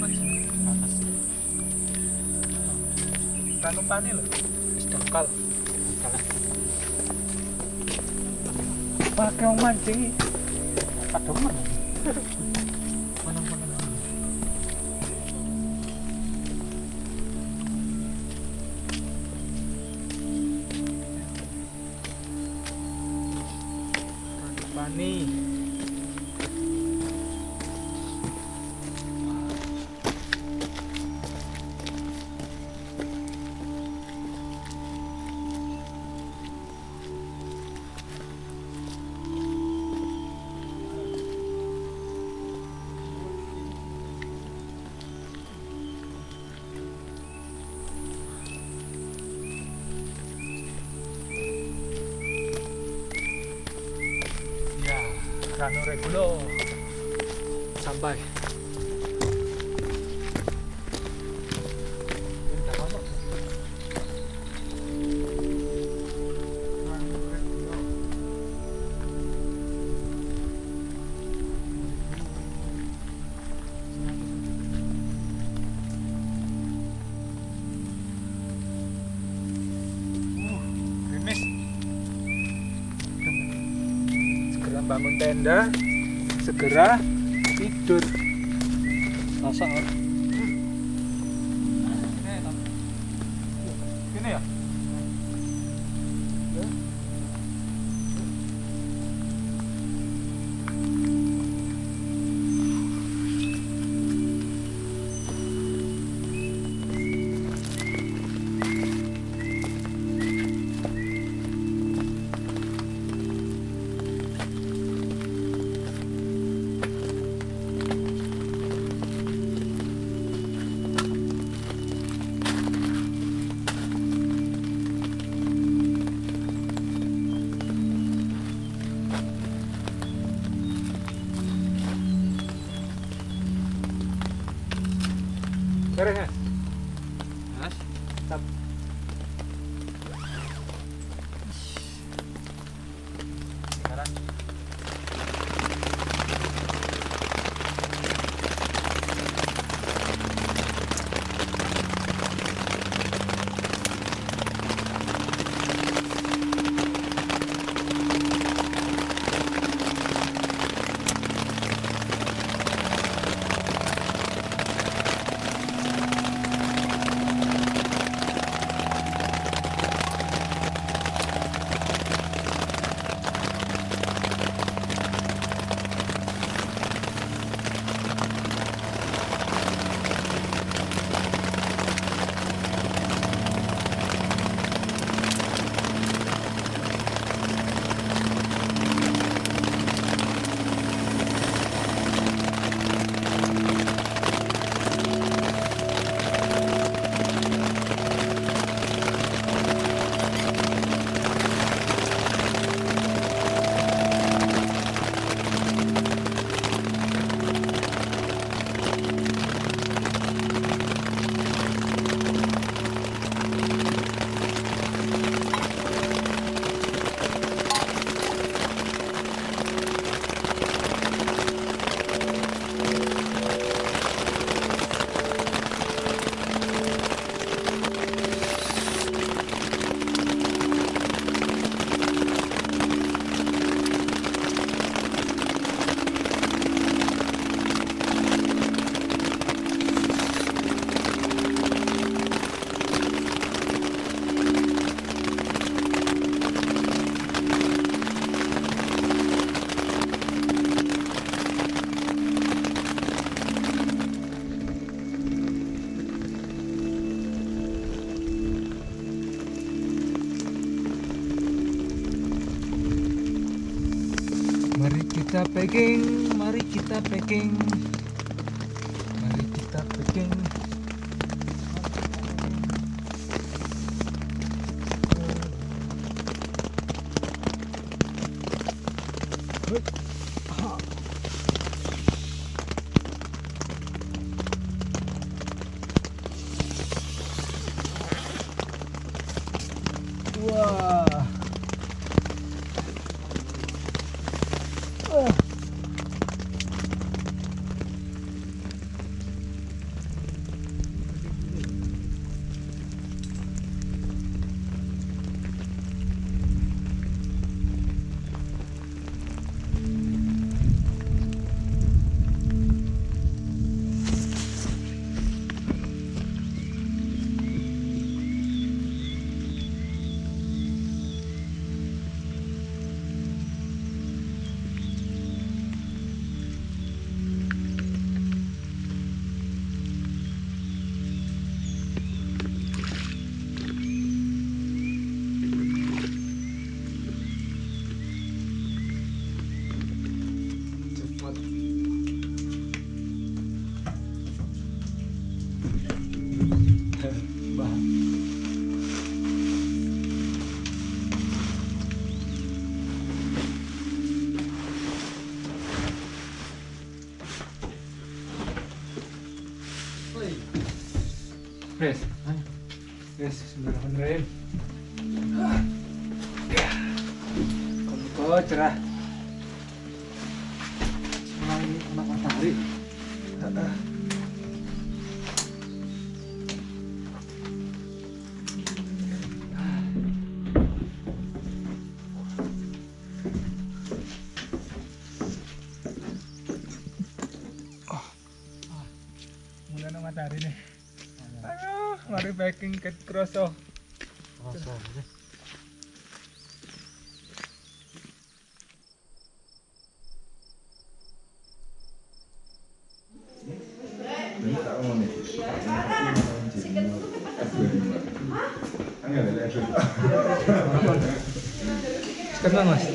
panas. Kan umpane lho. Wis dongkal. Kalah. Pakai wong mancing. Kadomen. Mana-mana. Pani. Rano Regulo sampai. Gerimis. Segera bangun tenda, segera tidur. Masa ini ya? Beres ya? Mas, tap. Sekarang kita packing, mari kita packing, mari kita packing. Wah. Fresh. Yes, bismillahirrahmanirrahim. Kok cerah. Mulai anak matahari. Mulai anak matahari nih. Aduh, mari packing ket kroso. Sekarang Mas.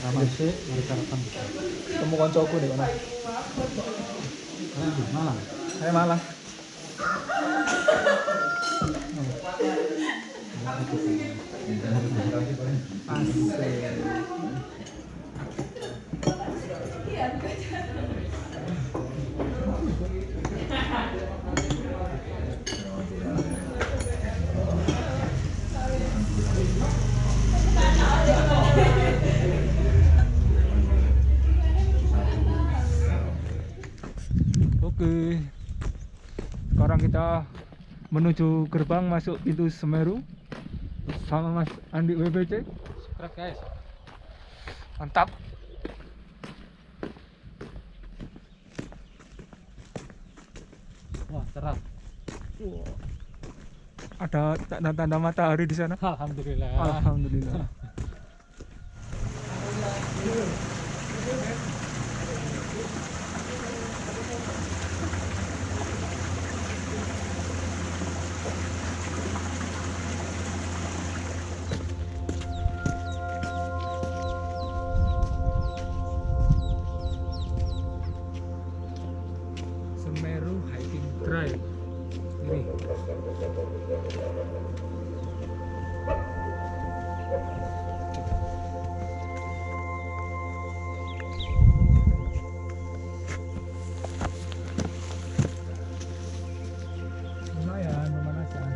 Ramai sih, mari sarapan. Temu koncoku di mana? Di Malang. Saya Malang. Asik. Oke, sekarang kita menuju gerbang masuk pintu Semeru sama Mas Andi WBC. Subscribe guys. Mantap. Wah, cerah. Ada tanda-tanda matahari di sana. Alhamdulillah. Alhamdulillah. Semeru Hiking Trail. Ini. Lumayan pemanasan.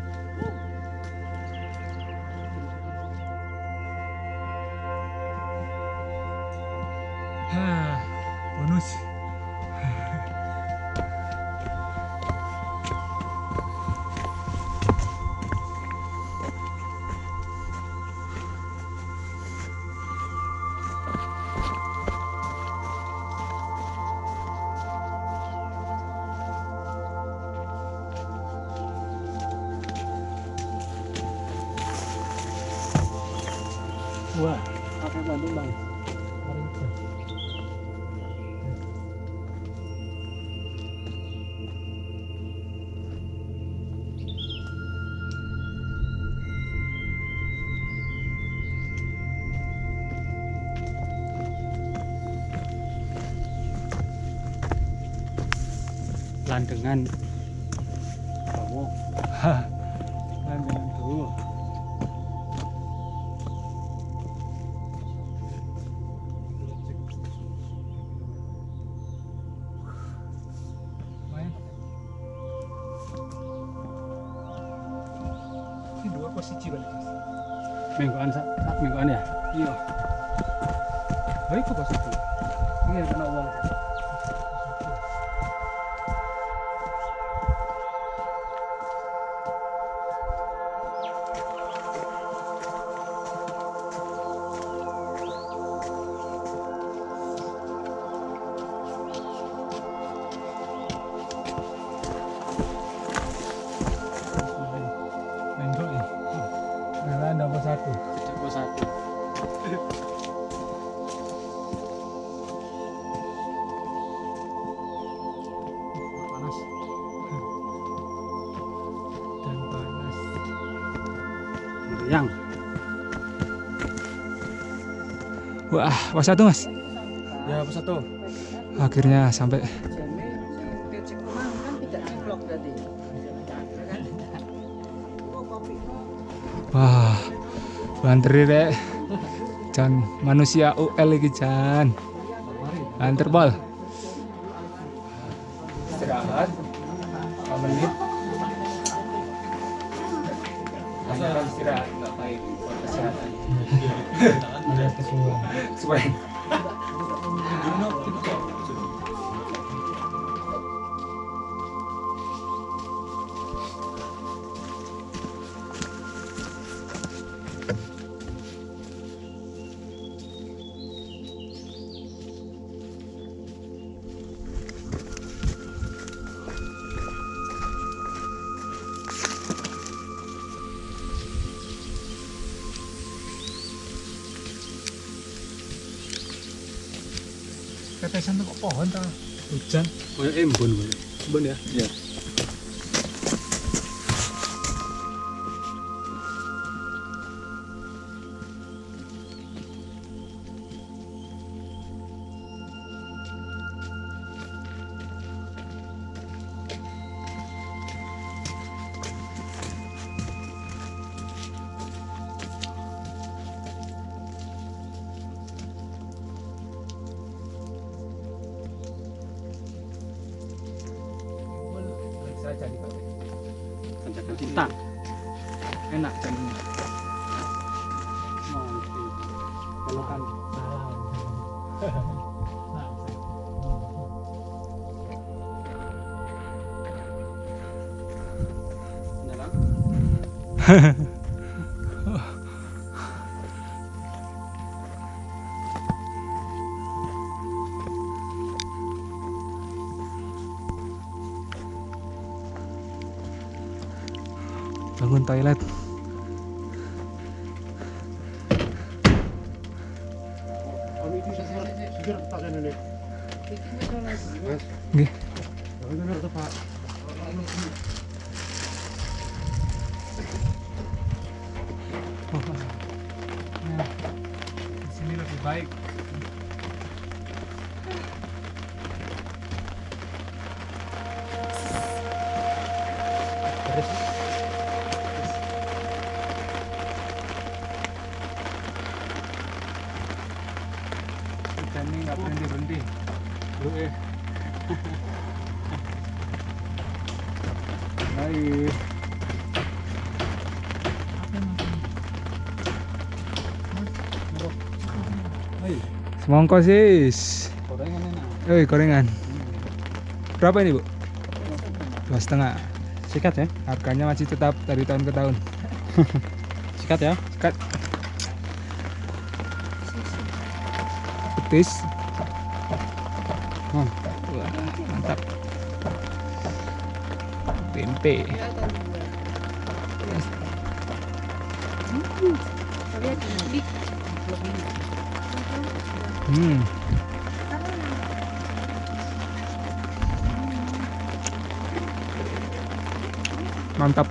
Bonus. Wah, pakai Bandung bang. Landengan. Kamu. Landangan tuh. Main. Ini dua posisi balik. Mingguan ya. Iya. Baik kok pas itu. Iya, kena uang. Main dulu ya. Nah, dapat satu. Tidak bos satu. Panas. Dan panas. Meriang. Wah, pas satu Mas. Ya, bos satu. Akhirnya sampai. Wah, banteri rek. Jan manusia UL iki Jan. Banter pol. Istirahat. kesuwen. Suwe. Tetesan tuh kok pohon ta? Hujan. Kayak embun kowe. Embun ya? Iya. Saja dipakai. Tanjakan cinta. Enak jadinya. Kalau kan Bangun toilet. Nggih. Nah, di sini lebih baik. Hujan ini nggak berhenti. lu Baik. Hei, Semongko sis. gorengan enak. Gorengan. Berapa ini bu? 2,5. Sikat ya? Harganya masih tetap dari tahun ke tahun. Sikat ya? Sikat. Petis. Wah, mantap. Tempe. Hmm. Mantap.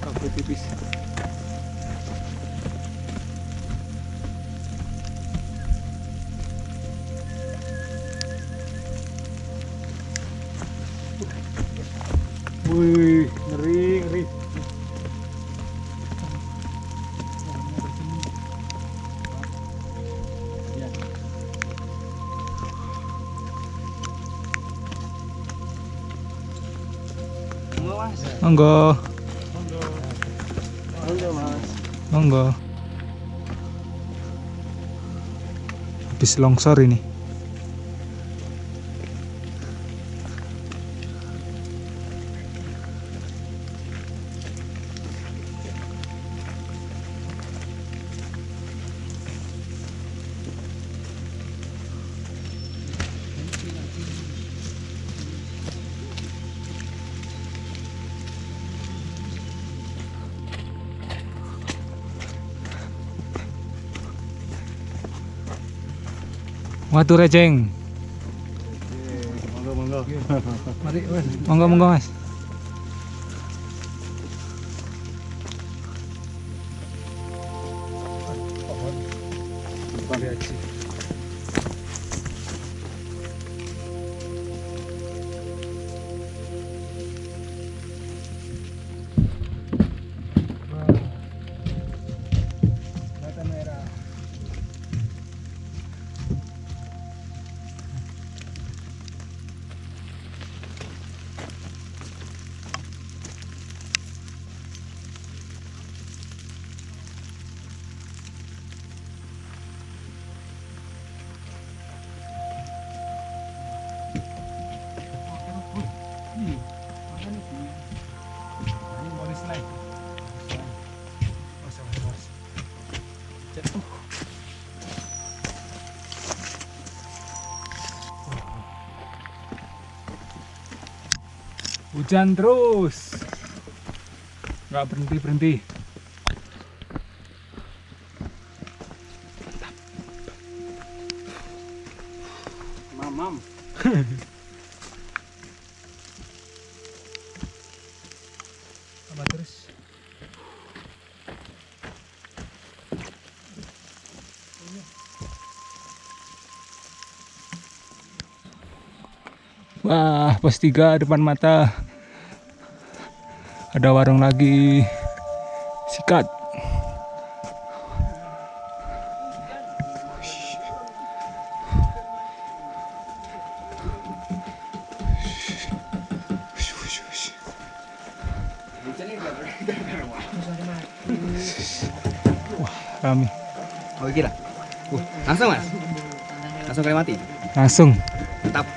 Kabel tipis. Wih, ngeri. Monggo. Mas. Monggo. Habis longsor ini. Watu rejeng. Monggo monggo. Mari, Mas. Monggo monggo, Mas. Variasi. Mata merah. Hujan terus, nggak berhenti. Mamam. Apa terus? Wah, pos 3 depan mata. Ada warung lagi. Sikat. Wah, rame. Oh gila. Langsung Mas. Langsung kali mati. Langsung. Tetap.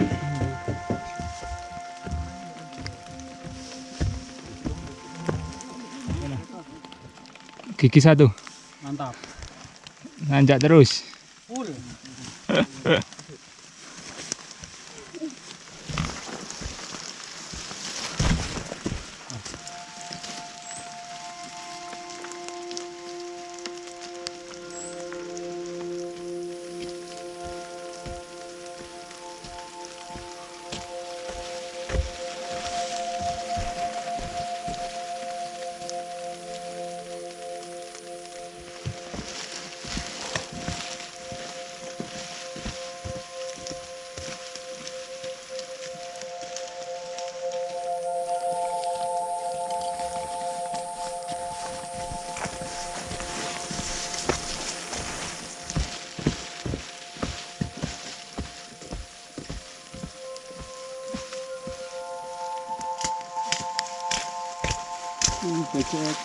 Gigi 1. Mantap. Nanjak terus. Full. Becek.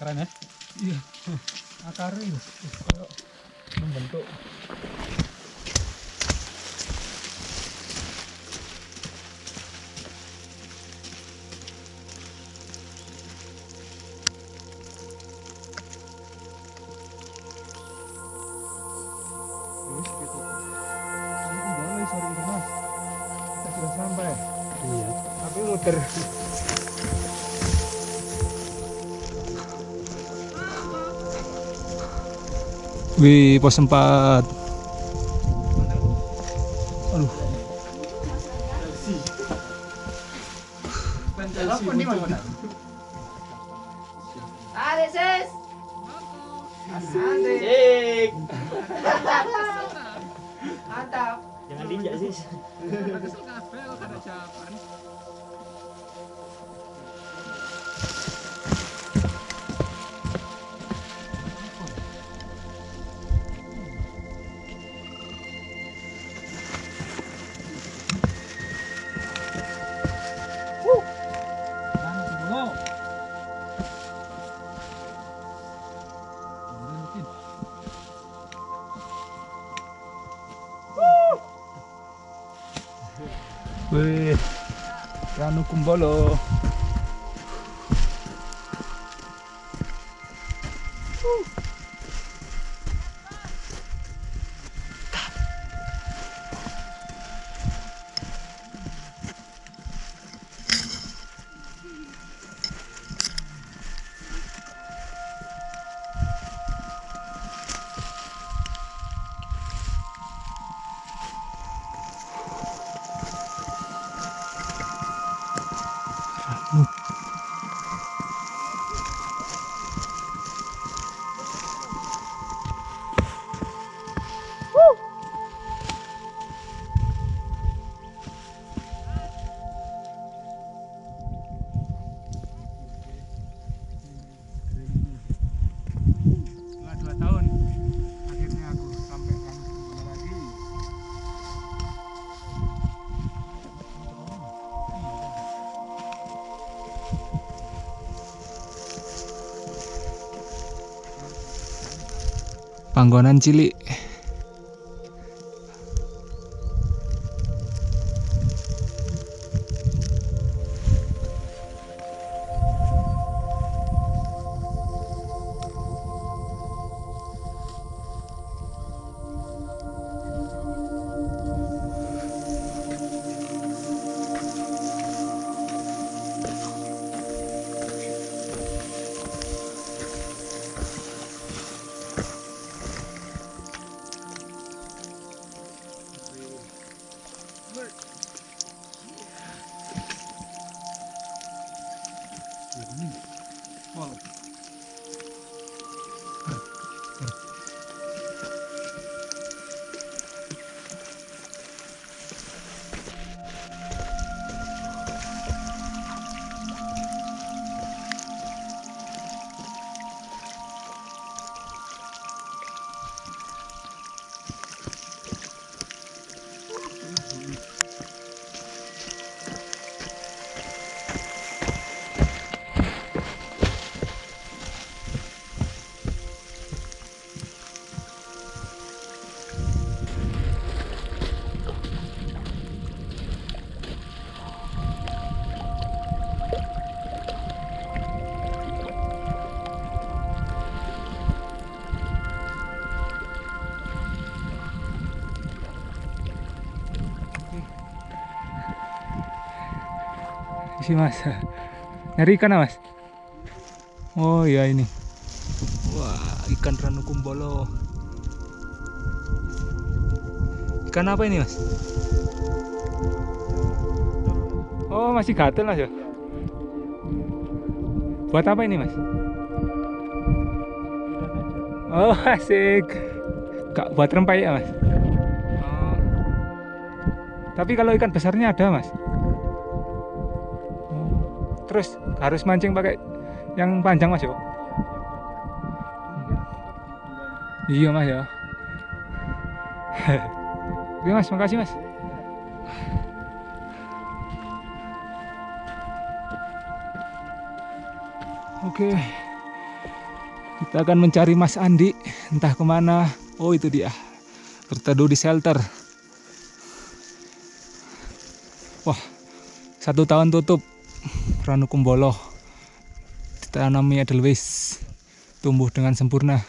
Keren ya? Iya. Akarnya kayak membentuk. Boleh sorry Mas. Kita sudah sampai. Iya. Tapi muter. Wih, pos 4. Aduh. Telepon di mana? Ada sis. Asik. Mantap. Jangan diinjak sih. Wih, Ranu Kumbolo. Setelah 2 tahun akhirnya aku sampai Ranu Kumbolo lagi. Panggonan cilik. Isi mas, nyari ikan mas? Oh iya ini. Wah, ikan Ranu Kumbolo. Ikan apa ini mas? Oh masih gatel mas ya? Buat apa ini mas? Oh asik. Gak buat rempeyek ya mas? Oh. Tapi kalau ikan besarnya ada mas? Terus harus mancing pakai yang panjang mas ya? Iya mas ya. Oke mas, makasih mas. Oke, kita akan mencari Mas Andi, entah kemana. Oh itu dia, berteduh di shelter. Wah, 1 tahun tutup. Ranu Kumbolo ditanami edelweiss, tumbuh dengan sempurna.